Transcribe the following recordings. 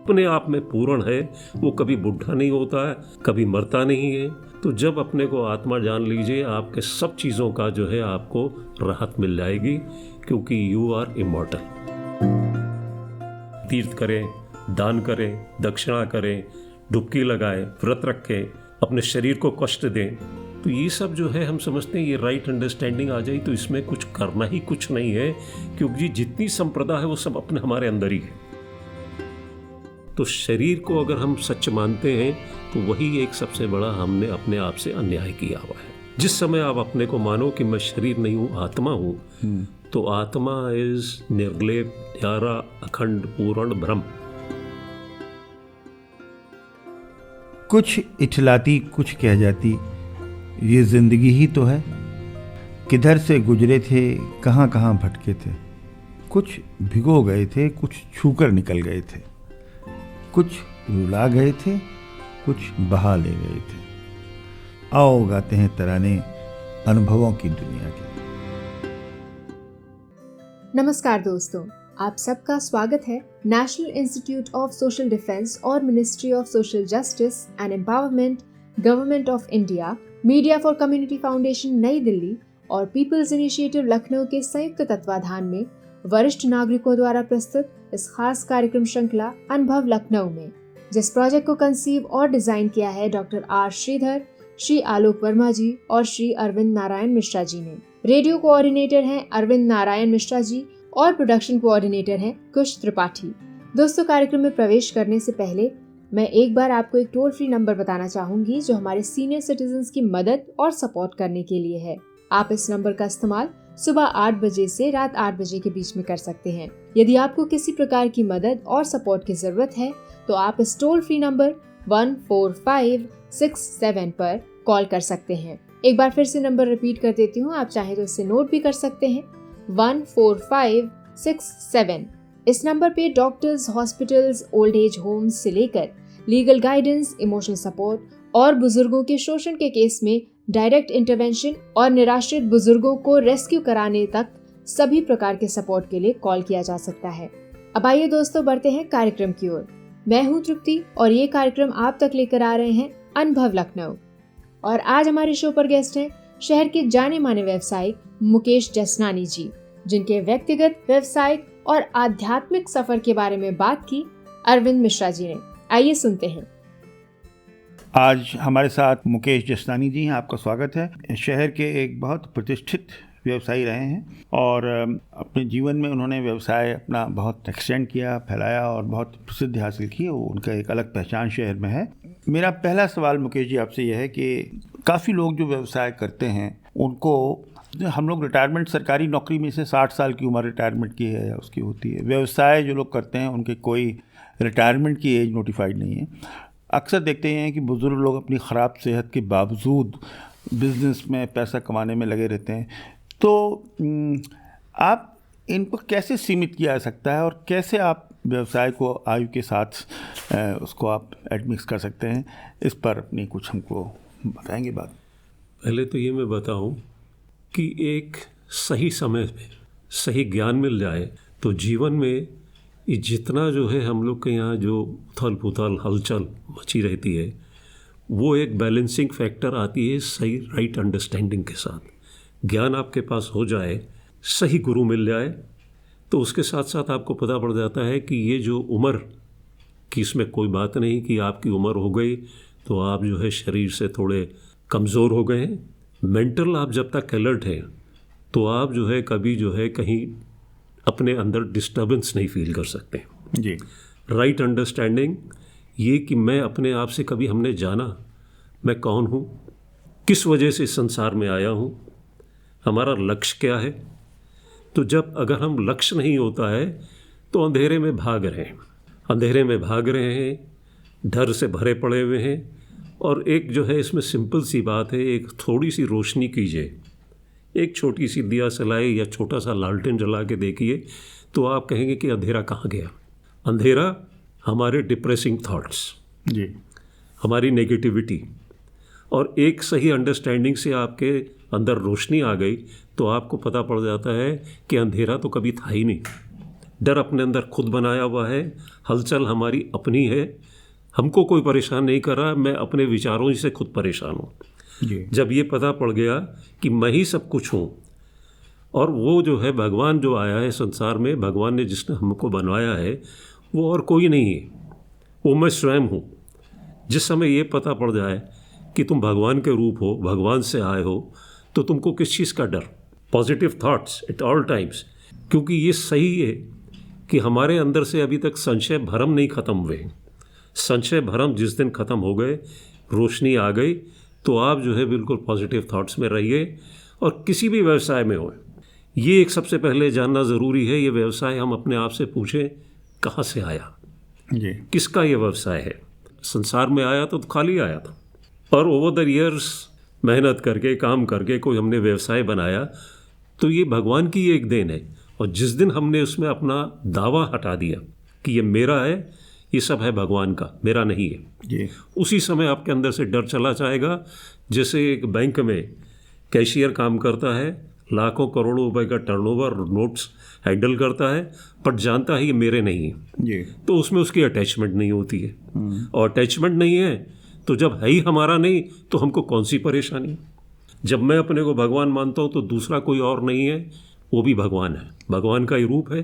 अपने आप में पूर्ण है, वो कभी बुढ़ा नहीं होता है, कभी मरता नहीं है। तो जब अपने को आत्मा जान लीजिए, आपके सब चीज़ों का जो है आपको राहत मिल जाएगी, क्योंकि यू आर इमॉर्टल। तीर्थ करें, दान करें, दक्षिणा करें, डुबकी लगाएं, व्रत रखें, अपने शरीर को कष्ट दें, तो ये सब जो है हम समझते हैं ये राइट अंडरस्टैंडिंग आ जाए तो इसमें कुछ करना ही कुछ नहीं है, क्योंकि जितनी संप्रदा है वो सब अपने हमारे अंदर ही है। तो शरीर को अगर हम सच मानते हैं तो वही एक सबसे बड़ा हमने अपने आप से अन्याय किया हुआ है। जिस समय आप अपने को मानो कि मैं शरीर नहीं हूँ, आत्मा हूँ, तो आत्मा इज निर्लेप, न्यारा, अखंड, पूर्ण ब्रह्म। कुछ इठलाती कुछ कह जाती, ये जिंदगी ही तो है। किधर से गुजरे थे, कहाँ कहाँ भटके थे। कुछ भिगो गए थे, कुछ छूकर निकल गए थे। कुछ रुला गए थे, कुछ बहा ले गए थे। आओ गाते हैं तराने अनुभवों की दुनिया के। नमस्कार दोस्तों, आप सबका स्वागत है national institute of social defence और ministry of social justice and empowerment, government of India, media for community foundation New Delhi और पीपल्स इनिशिएटिव लखनऊ के संयुक्त तत्वाधान में वरिष्ठ नागरिकों द्वारा प्रस्तुत इस खास कार्यक्रम श्रृंखला अनुभव लखनऊ में, जिस प्रोजेक्ट को कंसीव और डिजाइन किया है डॉक्टर आर श्रीधर, श्री आलोक वर्मा जी और श्री अरविंद नारायण मिश्रा जी ने। रेडियो कोऑर्डिनेटर हैं अरविंद नारायण मिश्रा जी और प्रोडक्शन कोऑर्डिनेटर हैं कुश त्रिपाठी। दोस्तों, कार्यक्रम में प्रवेश करने से पहले मैं एक बार आपको एक टोल फ्री नंबर बताना चाहूंगी जो हमारे सीनियर सिटीजन्स की मदद और सपोर्ट करने के लिए है। आप इस नंबर का इस्तेमाल सुबह 8 बजे से रात 8 बजे के बीच में कर सकते हैं। यदि आपको किसी प्रकार की मदद और सपोर्ट की जरूरत है तो आप इस टोल फ्री नंबर 14567 पर कॉल कर सकते हैं। एक बार फिर से नंबर रिपीट कर देती हूँ, आप चाहे तो इसे नोट भी कर सकते हैं। 14567। इस नंबर पे doctors, hospitals, old age homes से लेकर लीगल गाइडेंस, इमोशनल सपोर्ट और बुजुर्गों के शोषण के केस में डायरेक्ट इंटरवेंशन और निराश्रित बुजुर्गों को रेस्क्यू कराने तक सभी प्रकार के सपोर्ट के लिए कॉल किया जा सकता है। अब आइए दोस्तों, बढ़ते हैं कार्यक्रम की ओर। मैं हूँ तृप्ति और ये कार्यक्रम आप तक लेकर आ रहे हैं अनुभव लखनऊ। और आज हमारे शो पर गेस्ट हैं शहर के जाने माने व्यवसायिक मुकेश जसनानी जी, जिनके व्यक्तिगत, व्यवसायिक और आध्यात्मिक सफर के बारे में बात की अरविंद मिश्रा जी ने। आइए सुनते हैं। आज हमारे साथ मुकेश जसनानी जी हैं, आपका स्वागत है। शहर के एक बहुत प्रतिष्ठित व्यवसायी रहे हैं और अपने जीवन में उन्होंने व्यवसाय अपना बहुत एक्सटेंड किया, फैलाया और बहुत प्रसिद्धि हासिल की। वो उनका एक अलग पहचान शहर में है। मेरा पहला सवाल मुकेश जी आपसे यह है कि काफ़ी लोग जो व्यवसाय करते हैं उनको, हम लोग रिटायरमेंट, सरकारी नौकरी में से 60 साल की उम्र रिटायरमेंट की है या उसकी होती है। व्यवसाय जो लोग करते हैं उनके कोई रिटायरमेंट की एज नोटिफाइड नहीं है। अक्सर देखते हैं कि बुज़ुर्ग लोग अपनी ख़राब सेहत के बावजूद बिज़नेस में पैसा कमाने में लगे रहते हैं। तो आप इनको कैसे सीमित किया जा सकता है और कैसे आप व्यवसाय को आयु के साथ उसको आप एडमिक्स कर सकते हैं, इस पर अपनी कुछ हमको बताएंगे बात। पहले तो ये मैं बताऊं कि एक सही समय में सही ज्ञान मिल जाए तो जीवन में ये जितना जो है हम लोग के यहाँ जो उथल पुथल हलचल मची रहती है, वो एक बैलेंसिंग फैक्टर आती है सही राइट अंडरस्टैंडिंग के साथ। ज्ञान आपके पास हो जाए, सही गुरु मिल जाए, तो उसके साथ साथ आपको पता पड़ जाता है कि ये जो उम्र की, इसमें कोई बात नहीं कि आपकी उम्र हो गई तो आप जो है शरीर से थोड़े कमज़ोर हो गए हैं। मेंटल आप जब तक अलर्ट हैं तो आप जो है कभी जो है कहीं अपने अंदर डिस्टर्बेंस नहीं फील कर सकते जी। राइट अंडरस्टैंडिंग ये कि मैं अपने आप से कभी हमने जाना मैं कौन हूँ, किस वजह से इस संसार में आया हूँ, हमारा लक्ष्य क्या है। तो जब अगर हम लक्ष्य नहीं होता है तो अंधेरे में भाग रहे हैं, डर से भरे पड़े हुए हैं। और एक जो है इसमें सिंपल सी बात है, एक थोड़ी सी रोशनी कीजिए, एक छोटी सी दिया जलाए या छोटा सा लालटेन जला के देखिए तो आप कहेंगे कि अंधेरा कहाँ गया। अंधेरा हमारे डिप्रेसिंग थॉट्स जी, हमारी नेगेटिविटी, और एक सही अंडरस्टैंडिंग से आपके अंदर रोशनी आ गई तो आपको पता पड़ जाता है कि अंधेरा तो कभी था ही नहीं। डर अपने अंदर खुद बनाया हुआ है, हलचल हमारी अपनी है, हमको कोई परेशान नहीं कर रहा, मैं अपने विचारों से खुद परेशान हूँ। जब ये पता पड़ गया कि मैं ही सब कुछ हूँ और वो जो है भगवान जो आया है संसार में, भगवान ने जिसने हमको बनवाया है वो और कोई नहीं है, वो मैं स्वयं हूँ। जिस समय ये पता पड़ जाए कि तुम भगवान के रूप हो, भगवान से आए हो, तो तुमको किस चीज़ का डर? Positive thoughts at all times, क्योंकि ये सही है कि हमारे अंदर से अभी तक संशय भरम नहीं खत्म हुए। संशय भरम जिस दिन खत्म हो गए, रोशनी आ गई, तो आप जो है बिल्कुल पॉजिटिव थॉट्स में रहिए और किसी भी व्यवसाय में हो। ये एक सबसे पहले जानना ज़रूरी है, ये व्यवसाय हम अपने आप से पूछें कहाँ से आया, किसका ये व्यवसाय है। संसार में आया तो खाली आया था, और ओवर द ईयर्स मेहनत करके काम करके कोई हमने व्यवसाय बनाया, तो ये भगवान की एक देन है। और जिस दिन हमने उसमें अपना दावा हटा दिया कि ये मेरा है, ये सब है भगवान का, मेरा नहीं है, उसी समय आपके अंदर से डर चला जाएगा। जैसे एक बैंक में कैशियर काम करता है, लाखों करोड़ों रुपए का टर्नओवर, नोट्स हैंडल करता है, पर जानता है ये मेरे नहीं है, तो उसमें उसकी अटैचमेंट नहीं होती है। और अटैचमेंट नहीं है तो जब है ही हमारा नहीं, तो हमको कौन सी परेशानी? जब मैं अपने को भगवान मानता हूँ तो दूसरा कोई और नहीं है, वो भी भगवान है, भगवान का ही रूप है।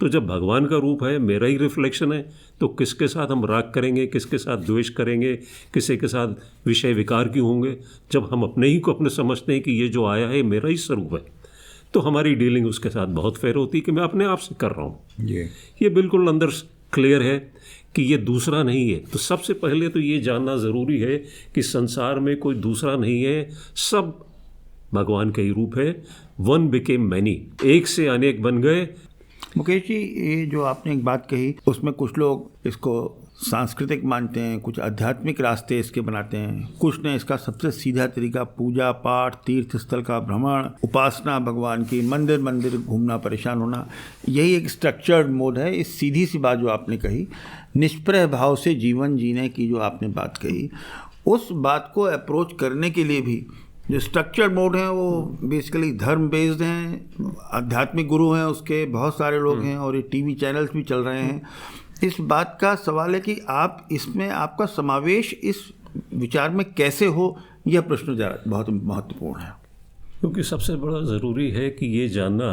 तो जब भगवान का रूप है, मेरा ही रिफ्लेक्शन है, तो किसके साथ हम राग करेंगे, किसके साथ द्वेष करेंगे, किसी के साथ विषय विकार क्यों होंगे? जब हम अपने ही को अपने समझते हैं कि ये जो आया है मेरा ही स्वरूप है, तो हमारी डीलिंग उसके साथ बहुत फेयर होती है कि मैं अपने आप से कर रहा हूँ। ये बिल्कुल अंदर क्लियर है कि ये दूसरा नहीं है। तो सबसे पहले तो ये जानना ज़रूरी है कि संसार में कोई दूसरा नहीं है, सब भगवान का ही रूप है। वन बिकेम मैनी, एक से अनेक बन गए। मुकेश जी, ये जो आपने एक बात कही, उसमें कुछ लोग इसको सांस्कृतिक मानते हैं, कुछ आध्यात्मिक रास्ते इसके बनाते हैं, कुछ ने इसका सबसे सीधा तरीका पूजा पाठ, तीर्थ स्थल का भ्रमण, उपासना भगवान की, मंदिर मंदिर घूमना, परेशान होना, यही एक स्ट्रक्चर्ड मोड है। इस सीधी सी बात जो आपने कही, निष्प्रह भाव से जीवन जीने की जो आपने बात कही, उस बात को अप्रोच करने के लिए भी जो स्ट्रक्चर्ड मोड हैं वो बेसिकली धर्म बेस्ड हैं, आध्यात्मिक गुरु हैं, उसके बहुत सारे लोग हैं और ये टीवी चैनल्स भी चल रहे हैं। इस बात का सवाल है कि आप इसमें आपका समावेश इस विचार में कैसे हो, यह प्रश्न बहुत महत्वपूर्ण है। क्योंकि सबसे बड़ा ज़रूरी है कि ये जानना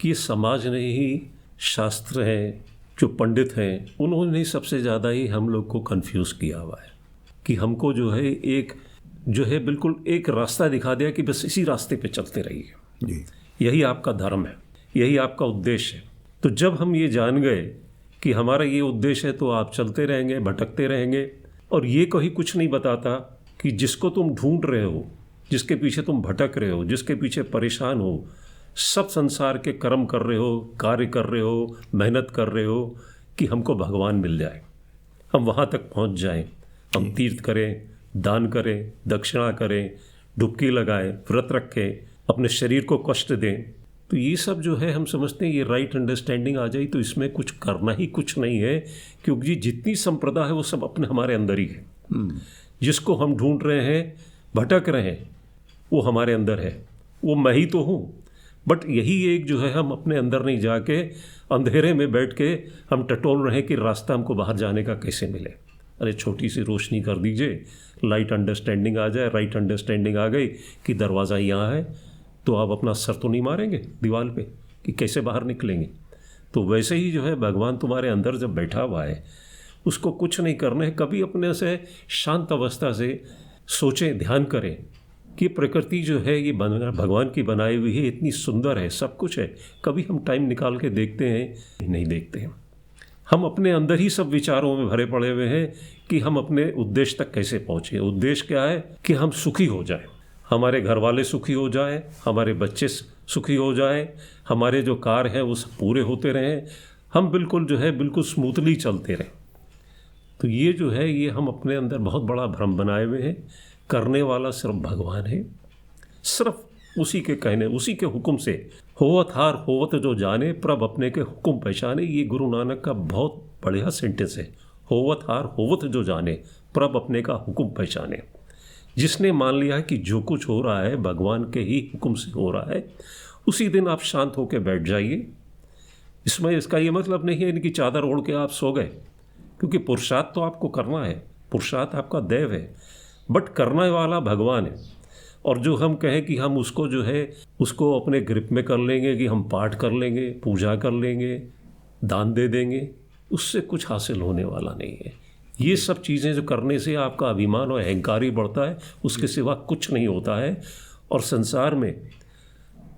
कि समाज ने ही, शास्त्र हैं, जो पंडित हैं, उन्होंने सबसे ज़्यादा ही हम लोग को कंफ्यूज किया हुआ है कि हमको जो है एक जो है बिल्कुल एक रास्ता दिखा दिया कि बस इसी रास्ते पे चलते रहिए, यही आपका धर्म है, यही आपका उद्देश्य है। तो जब हम ये जान गए कि हमारा ये उद्देश्य है, तो आप चलते रहेंगे, भटकते रहेंगे। और ये कहीं कुछ नहीं बताता कि जिसको तुम ढूंढ रहे हो, जिसके पीछे तुम भटक रहे हो, जिसके पीछे परेशान हो, सब संसार के कर्म कर रहे हो, कार्य कर रहे हो, मेहनत कर रहे हो कि हमको भगवान मिल जाए, हम वहाँ तक पहुँच जाएं, हम तीर्थ करें, दान करें, दक्षिणा करें, डुबकी लगाएं, व्रत रखें, अपने शरीर को कष्ट दें। तो ये सब जो है हम समझते हैं ये राइट अंडरस्टैंडिंग आ जाए तो इसमें कुछ करना ही कुछ नहीं है, क्योंकि जितनी संप्रदाय है वो सब अपने हमारे अंदर ही है। जिसको हम ढूंढ रहे हैं, भटक रहे हैं, वो हमारे अंदर है, वो मैं ही तो हूँ। बट यही एक जो है हम अपने अंदर नहीं जाके अंधेरे में बैठ के हम टटोल रहे हैं कि रास्ता हमको बाहर जाने का कैसे मिले। अरे छोटी सी रोशनी कर दीजिए, लाइट अंडरस्टैंडिंग आ जाए। राइट अंडरस्टैंडिंग आ गई कि दरवाज़ा यहाँ है, तो आप अपना सर तो नहीं मारेंगे दीवार पे कि कैसे बाहर निकलेंगे। तो वैसे ही जो है भगवान तुम्हारे अंदर जब बैठा हुआ है, उसको कुछ नहीं करना है। कभी अपने से शांत अवस्था से सोचें, ध्यान करें कि प्रकृति जो है ये भगवान की बनाई हुई है, इतनी सुंदर है, सब कुछ है। कभी हम टाइम निकाल के देखते हैं? नहीं देखते हैं। हम अपने अंदर ही सब विचारों में भरे पड़े हुए हैं कि हम अपने उद्देश्य तक कैसे पहुँचे। उद्देश्य क्या है कि हम सुखी हो जाएं, हमारे घर वाले सुखी हो जाएं, हमारे बच्चे सुखी हो जाएं, हमारे जो कार्य हैं वो सब पूरे होते रहें, हम बिल्कुल जो है बिल्कुल स्मूथली चलते रहें। तो ये जो है ये हम अपने अंदर बहुत बड़ा भ्रम बनाए हुए हैं। करने वाला सिर्फ भगवान है, सिर्फ उसी के कहने, उसी के हुक्म से। होवत हार होवत जो जाने, प्रभ अपने के हुक्म पहचाने। ये गुरु नानक का बहुत बढ़िया सेंटेंस है। होवत हार होवत जो जाने, प्रभ अपने का हुक्म पहचाने। जिसने मान लिया है कि जो कुछ हो रहा है भगवान के ही हुक्म से हो रहा है, उसी दिन आप शांत होकर बैठ जाइए। इसमें इसका ये मतलब नहीं है इनकी चादर ओढ़ के आप सो गए, क्योंकि पुरुषार्थ तो आपको करना है, पुरुषार्थ आपका दैव है, बट करने वाला भगवान है। और जो हम कहें कि हम उसको जो है उसको अपने ग्रिप में कर लेंगे, कि हम पाठ कर लेंगे, पूजा कर लेंगे, दान दे देंगे, उससे कुछ हासिल होने वाला नहीं है। ये सब चीज़ें जो करने से आपका अभिमान और अहंकार ही बढ़ता है, उसके सिवा कुछ नहीं होता है। और संसार में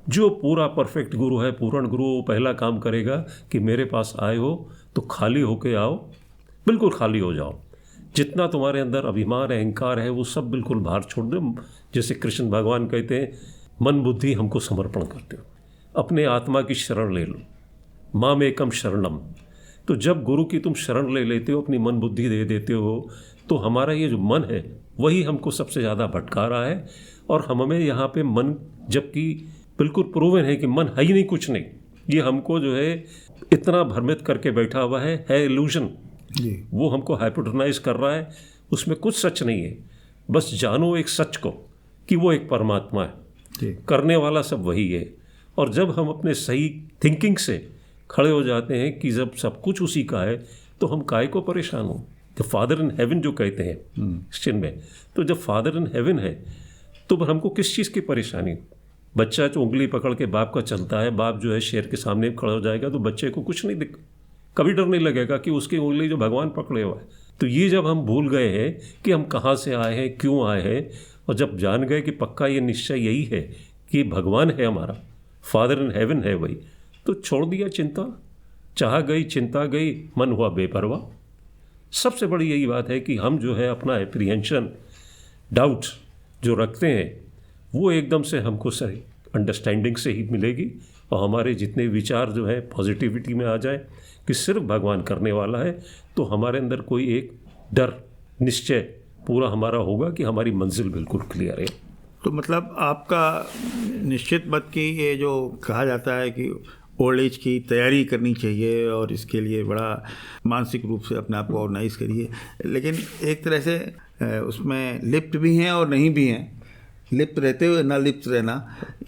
जो पूरा परफेक्ट गुरु है, पूर्ण गुरु, वो पहला काम करेगा कि मेरे पास आए हो तो खाली होके आओ, बिल्कुल खाली हो जाओ। जितना तुम्हारे अंदर अभिमान अहंकार है वो सब बिल्कुल बाहर छोड़ दो। जैसे कृष्ण भगवान कहते हैं, मन बुद्धि हमको समर्पण करते हो, अपने आत्मा की शरण ले लो, माम एकम शरणम। तो जब गुरु की तुम शरण ले लेते हो, अपनी मन बुद्धि दे देते हो, तो हमारा ये जो मन है वही हमको सबसे ज़्यादा भटका रहा है। और हमें यहाँ पे मन, जबकि बिल्कुल प्रूवन है कि मन है ही नहीं, कुछ नहीं, ये हमको जो है इतना भ्रमित करके बैठा हुआ है इल्यूजन। वो हमको हाइपोटेनाइज कर रहा है, उसमें कुछ सच नहीं है। बस जानो एक सच को कि वो एक परमात्मा है, करने वाला सब वही है। और जब हम अपने सही थिंकिंग से खड़े हो जाते हैं कि जब सब कुछ उसी का है, तो हम काहे को परेशान हो। द फादर इन हेवन जो कहते हैं क्रिश्चियन में, तो जब फादर इन हेवन है तो हमको किस चीज़ की परेशानी। बच्चा जो उंगली पकड़ के बाप का चलता है, बाप जो है शेर के सामने खड़ा हो जाएगा तो बच्चे को कुछ नहीं कभी डर नहीं लगेगा कि उसकी उंगली जो भगवान पकड़े हुआ है। तो ये जब हम भूल गए हैं कि हम कहाँ से आए हैं, क्यों आए हैं, और जब जान गए कि पक्का ये निश्चय यही है कि भगवान है हमारा, फादर इन हेवन है वही, तो छोड़ दिया चिंता, चाह गई चिंता गई, मन हुआ बेपरवाह। सबसे बड़ी यही बात है कि हम जो है अपना एप्रीहेंशन, डाउट जो रखते हैं, वो एकदम से हमको सही अंडरस्टैंडिंग से ही मिलेगी। और हमारे जितने विचार जो है पॉजिटिविटी में आ जाए कि सिर्फ भगवान करने वाला है, तो हमारे अंदर कोई एक डर, निश्चय पूरा हमारा होगा कि हमारी मंजिल बिल्कुल क्लियर है। तो मतलब आपका निश्चित मत कि ये जो कहा जाता है कि ओल्ड एज की तैयारी करनी चाहिए और इसके लिए बड़ा मानसिक रूप से अपने आप को ऑर्गेनाइज करिए, लेकिन एक तरह से उसमें लिप्त भी हैं और नहीं भी हैं। लिप्त रहते हुए ना लिप्त रहना,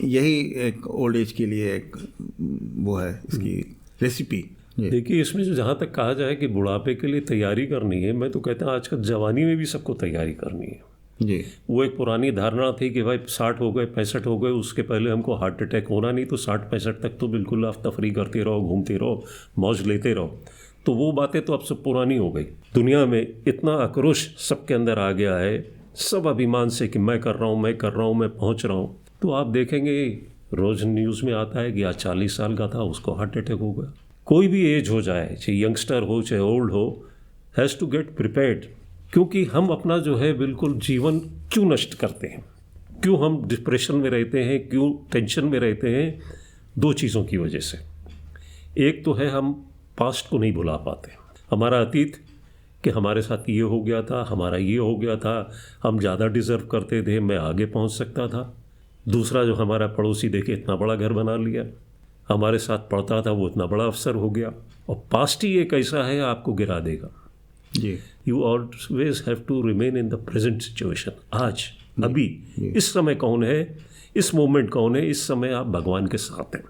यही एक ओल्ड एज के लिए एक वो है इसकी रेसिपी। देखिए, इसमें जो जहाँ तक कहा जाए कि बुढ़ापे के लिए तैयारी करनी है, मैं तो कहता हूँ आजकल जवानी में भी सबको तैयारी करनी है जी। वो एक पुरानी धारणा थी कि भाई 60 हो गए 65 हो गए, उसके पहले हमको हार्ट अटैक होना नहीं, तो 60-65 तक तो बिल्कुल आप तफरी करते रहो, घूमते रहो, मौज लेते रहो। तो वो बातें तो अब सब पुरानी हो गई। दुनिया में इतना आक्रोश सबके अंदर आ गया है, सब अभिमान से कि मैं कर रहा हूँ, मैं कर रहा हूँ, मैं पहुँच रहा हूँ। तो आप देखेंगे रोज़ न्यूज़ में आता है कि आज 40 साल का था, उसको हार्ट अटैक हो गया। कोई भी एज हो जाए, चाहे यंगस्टर हो चाहे ओल्ड हो, हैज़ टू गेट प्रिपेयर्ड। क्योंकि हम अपना जो है बिल्कुल जीवन क्यों नष्ट करते हैं, क्यों हम डिप्रेशन में रहते हैं, क्यों टेंशन में रहते हैं? 2 चीज़ों की वजह से। एक तो है हम पास्ट को नहीं भुला पाते, हमारा अतीत कि हमारे साथ ये हो गया था, हमारा ये हो गया था, हम ज़्यादा डिज़र्व करते थे, मैं आगे पहुंच सकता था। दूसरा, जो हमारा पड़ोसी देखे इतना बड़ा घर बना लिया, हमारे साथ पढ़ता था वो इतना बड़ा अफसर हो गया। और पास्ट ही एक ऐसा है आपको गिरा देगा जी। You always have to remain in the present situation. आज अभी इस समय कौन है, इस मोमेंट कौन है, इस समय आप भगवान के साथ हैं।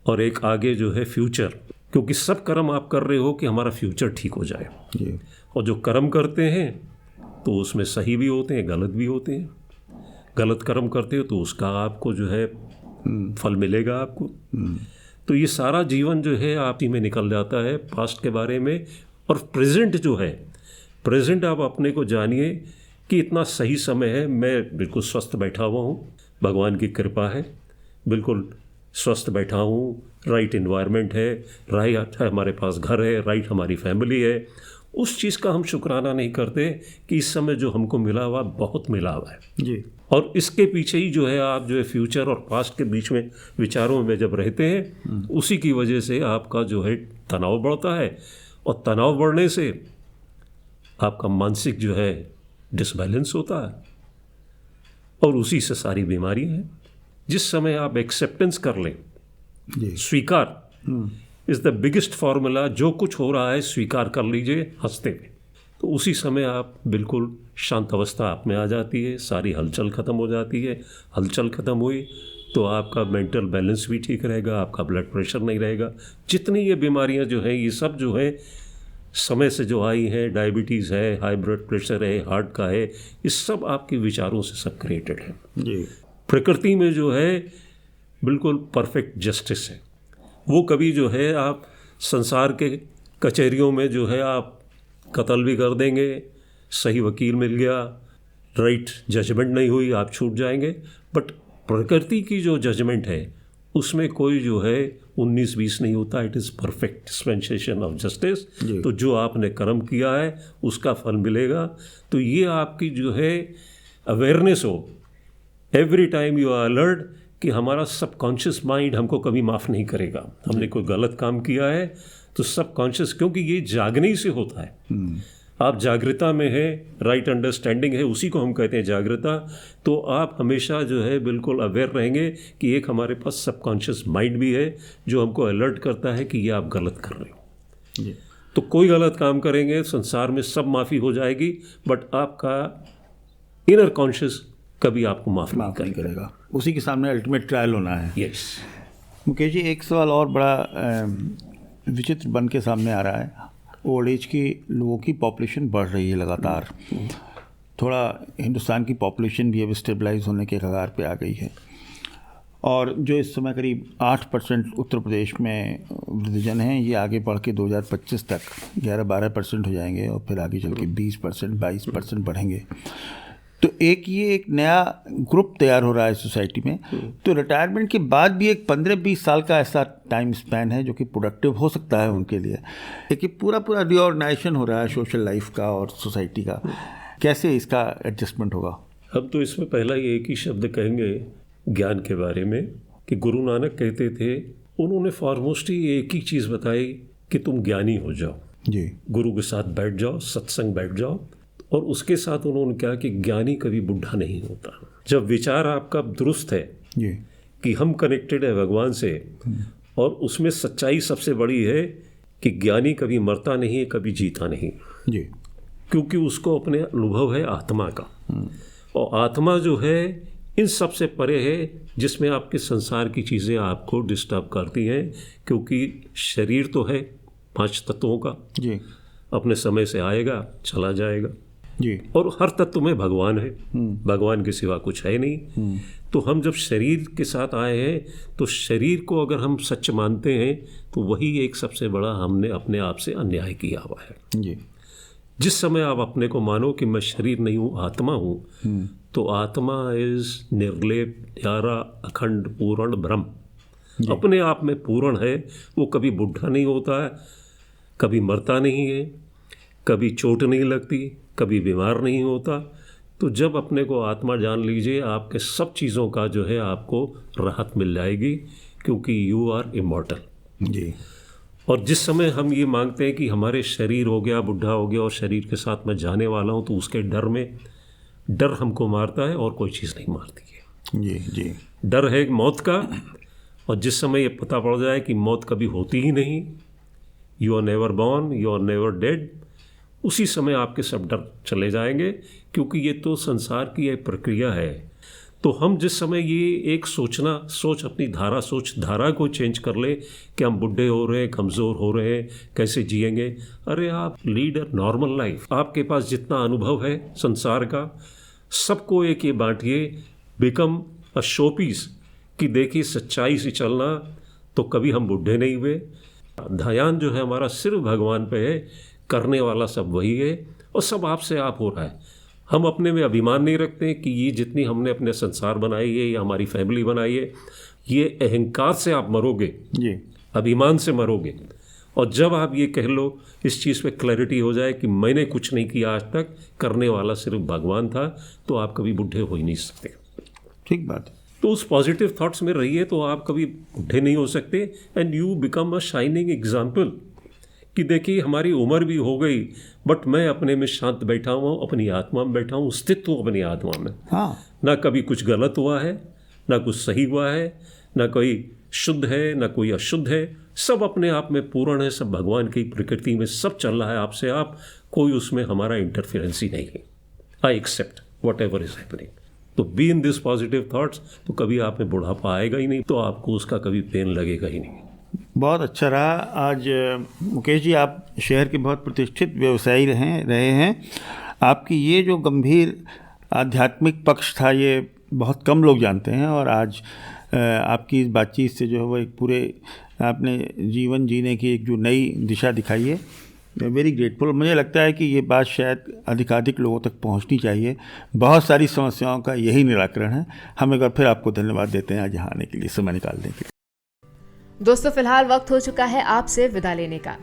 और एक आगे जो है फ्यूचर, क्योंकि सब कर्म आप कर रहे हो कि हमारा फ्यूचर ठीक हो जाए जी। और जो कर्म करते हैं तो उसमें सही भी होते हैं, गलत भी होते हैं। गलत कर्म करते हो तो उसका आपको जो है फल मिलेगा आपको। तो ये सारा जीवन जो है आप ही में निकल जाता है पास्ट के बारे में। और प्रेजेंट जो है, प्रेजेंट आप अपने को जानिए कि इतना सही समय है, मैं बिल्कुल स्वस्थ बैठा हुआ हूँ, भगवान की कृपा है, बिल्कुल स्वस्थ बैठा हूँ, राइट एनवायरनमेंट है, राइट हमारे पास घर है, राइट हमारी फैमिली है। उस चीज़ का हम शुक्राना नहीं करते कि इस समय जो हमको मिला हुआ बहुत मिला हुआ है जी। और इसके पीछे ही जो है आप जो है फ्यूचर और पास्ट के बीच में विचारों में जब रहते हैं, उसी की वजह से आपका जो है तनाव बढ़ता है। और तनाव बढ़ने से आपका मानसिक जो है डिसबैलेंस होता है और उसी से सारी बीमारियां हैं। जिस समय आप एक्सेप्टेंस कर लें, स्वीकार इज़ द बिगेस्ट फार्मूला। जो कुछ हो रहा है स्वीकार कर लीजिए हंसते हुए, तो उसी समय आप बिल्कुल शांत अवस्था आप में आ जाती है, सारी हलचल ख़त्म हो जाती है। हलचल ख़त्म हुई तो आपका मेंटल बैलेंस भी ठीक रहेगा, आपका ब्लड प्रेशर नहीं रहेगा। जितनी ये बीमारियां जो हैं, ये सब जो है समय से जो आई हैं, डायबिटीज़ है, हाई ब्लड प्रेशर है, हार्ट का है, ये सब आपके विचारों से सब क्रिएटेड है। जी। प्रकृति में जो है बिल्कुल परफेक्ट जस्टिस है। वो कभी जो है आप संसार के कचहरियों में जो है आप कत्ल भी कर देंगे, सही वकील मिल गया, राइट जजमेंट नहीं हुई, आप छूट जाएंगे। बट प्रकृति की जो जजमेंट है उसमें कोई जो है 19-20 नहीं होता। It is perfect dispensation of justice. तो जो आपने कर्म किया है उसका फल मिलेगा। तो ये आपकी जो है अवेयरनेस हो, every time you are alert कि हमारा सबकॉन्शियस माइंड हमको कभी माफ़ नहीं करेगा। हमने कोई गलत काम किया है तो सबकॉन्शियस, क्योंकि ये जागने ही से होता है। आप जागृता में है, राइट अंडरस्टैंडिंग है, उसी को हम कहते हैं जागृता। तो आप हमेशा जो है बिल्कुल अवेयर रहेंगे कि एक हमारे पास सबकॉन्शियस माइंड भी है जो हमको अलर्ट करता है कि ये आप गलत कर रहे हो। तो कोई गलत काम करेंगे संसार में सब माफ़ी हो जाएगी, बट आपका इनर कॉन्शियस कभी आपको माफ़ नहीं करेगा। उसी के सामने अल्टीमेट ट्रायल होना है। यस। मुकेश जी, एक सवाल और बड़ा विचित्र बन के सामने आ रहा है। ओल्ड एज के लोगों की पॉपुलेशन बढ़ रही है लगातार। थोड़ा हिंदुस्तान की पॉपुलेशन भी अब स्टेबलाइज होने के कगार पे आ गई है, और जो इस समय करीब 8% उत्तर प्रदेश में वृद्धजन हैं, ये आगे बढ़ के 2025 तक 11-12% हो जाएंगे, और फिर आगे चल के 20%, 22% बढ़ेंगे। तो ये एक नया ग्रुप तैयार हो रहा है सोसाइटी में। तो रिटायरमेंट के बाद भी एक 15-20 साल का ऐसा टाइम स्पैन है जो कि प्रोडक्टिव हो सकता है उनके लिए। एक पूरा रिऑर्गनाइजेशन हो रहा है सोशल लाइफ का और सोसाइटी का। कैसे इसका एडजस्टमेंट होगा? हम तो इसमें पहला ही एक ही शब्द कहेंगे ज्ञान के बारे में, कि गुरु नानक कहते थे, उन्होंने फॉरमोस्ट ही एक ही चीज़ बताई कि तुम ज्ञानी हो जाओ जी। गुरु के साथ बैठ जाओ, सत्संग बैठ जाओ। और उसके साथ उन्होंने कहा कि ज्ञानी कभी बुढ़ा नहीं होता। जब विचार आपका दुरुस्त है जी, कि हम कनेक्टेड है भगवान से, और उसमें सच्चाई सबसे बड़ी है कि ज्ञानी कभी मरता नहीं है, कभी जीता नहीं जी, क्योंकि उसको अपने अनुभव है आत्मा का। और आत्मा जो है इन सब से परे है, जिसमें आपके संसार की चीज़ें आपको डिस्टर्ब करती हैं। क्योंकि शरीर तो है 5 तत्वों का जी, अपने समय से आएगा, चला जाएगा जी, और हर तत्व में भगवान है, भगवान के सिवा कुछ है नहीं। तो हम जब शरीर के साथ आए हैं, तो शरीर को अगर हम सच मानते हैं तो वही एक सबसे बड़ा हमने अपने आप से अन्याय किया हुआ है जी। जिस समय आप अपने को मानो कि मैं शरीर नहीं हूँ, आत्मा हूँ, तो आत्मा इज निर्लेप, न्यारा, अखंड, पूर्ण ब्रह्म। अपने आप में पूर्ण है। वो कभी बुढ़ा नहीं होता है, कभी मरता नहीं है, कभी चोट नहीं लगती, कभी बीमार नहीं होता। तो जब अपने को आत्मा जान लीजिए, आपके सब चीज़ों का जो है आपको राहत मिल जाएगी, क्योंकि यू आर इमॉर्टल जी। और जिस समय हम ये मांगते हैं कि हमारे शरीर हो गया, बुढ़ा हो गया और शरीर के साथ मैं जाने वाला हूँ, तो उसके डर हमको मारता है और कोई चीज़ नहीं मारती है। जी जी। डर है मौत का, और जिस समय ये पता पड़ जाए कि मौत कभी होती ही नहीं, you are never born, you are never dead, उसी समय आपके सब डर चले जाएंगे। क्योंकि ये तो संसार की एक प्रक्रिया है। तो हम जिस समय ये एक सोच अपनी धारा को चेंज कर ले कि हम बुढ़े हो रहे हैं, कमज़ोर हो रहे हैं, कैसे जिएंगे। अरे आप लीड अ नॉर्मल लाइफ। आपके पास जितना अनुभव है संसार का, सबको एक ये बांटिए, बिकम अ शो पीस, कि देखिए सच्चाई से चलना, तो कभी हम बुढ़े नहीं हुए। ध्यान जो है हमारा सिर्फ भगवान पे है, करने वाला सब वही है, और सब आपसे आप हो रहा है। हम अपने में अभिमान नहीं रखते कि ये जितनी हमने अपने संसार बनाई है या हमारी फैमिली बनाई है, ये अहंकार से आप मरोगे जी, अभिमान से मरोगे। और जब आप ये कह लो, इस चीज़ पे क्लैरिटी हो जाए कि मैंने कुछ नहीं किया आज तक, करने वाला सिर्फ भगवान था, तो आप कभी बुढ़े हो ही नहीं सकते। ठीक बात है। तो उस पॉजिटिव थॉट्स में रहिए, तो आप कभी बुढ़े नहीं हो सकते। And you become a shining example कि देखिए हमारी उम्र भी हो गई, बट मैं अपने में शांत बैठा हूँ, अपनी आत्मा में बैठा हूँ, स्थित हूँ अपनी आत्मा में। हाँ, ना कभी कुछ गलत हुआ है, ना कुछ सही हुआ है, ना कोई शुद्ध है, ना कोई अशुद्ध है। सब अपने आप में पूर्ण है, सब भगवान की प्रकृति में सब चल रहा है आपसे आप, कोई उसमें हमारा इंटरफेरेंस ही नहीं है। I accept whatever is happening. तो be in this positive thoughts, तो कभी आप में बुढ़ापा आएगा ही नहीं, तो आपको उसका कभी पेन लगेगा ही नहीं। बहुत अच्छा रहा। आज मुकेश जी, आप शहर के बहुत प्रतिष्ठित व्यवसायी रहे हैं। आपकी ये जो गंभीर आध्यात्मिक पक्ष था, ये बहुत कम लोग जानते हैं, और आज आपकी इस बातचीत से जो है वो एक पूरे आपने जीवन जीने की एक जो नई दिशा दिखाई है, वेरी ग्रेटफुल। मुझे लगता है कि ये बात शायद अधिकाधिक लोगों तक पहुंचनी चाहिए। बहुत सारी समस्याओं का यही निराकरण है। हम एक बार फिर आपको धन्यवाद देते हैं आज यहाँ आने के लिए, समय निकालने के लिए। दोस्तों, फिलहाल वक्त हो चुका है आपसे विदा लेने का,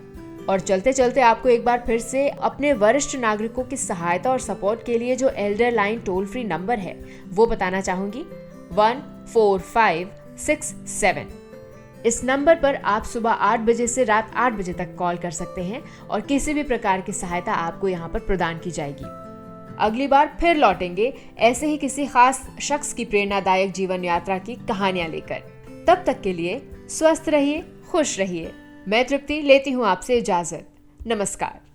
और चलते चलते आपको एक बार फिर से अपने वरिष्ठ नागरिकों की सहायता और सपोर्ट के लिए जो Elder line toll free number है वो बताना चाहूंगी, 14567। इस नंबर पर आप सुबह 8 बजे से रात 8 बजे तक कॉल कर सकते हैं और किसी भी प्रकार की सहायता आपको यहाँ पर प्रदान की जाएगी। अगली बार फिर लौटेंगे ऐसे ही किसी खास शख्स की प्रेरणादायक जीवन यात्रा की कहानियां लेकर। तब तक के लिए स्वस्थ रहिए, खुश रहिए। मैं तृप्ति लेती हूँ आपसे इजाजत। नमस्कार।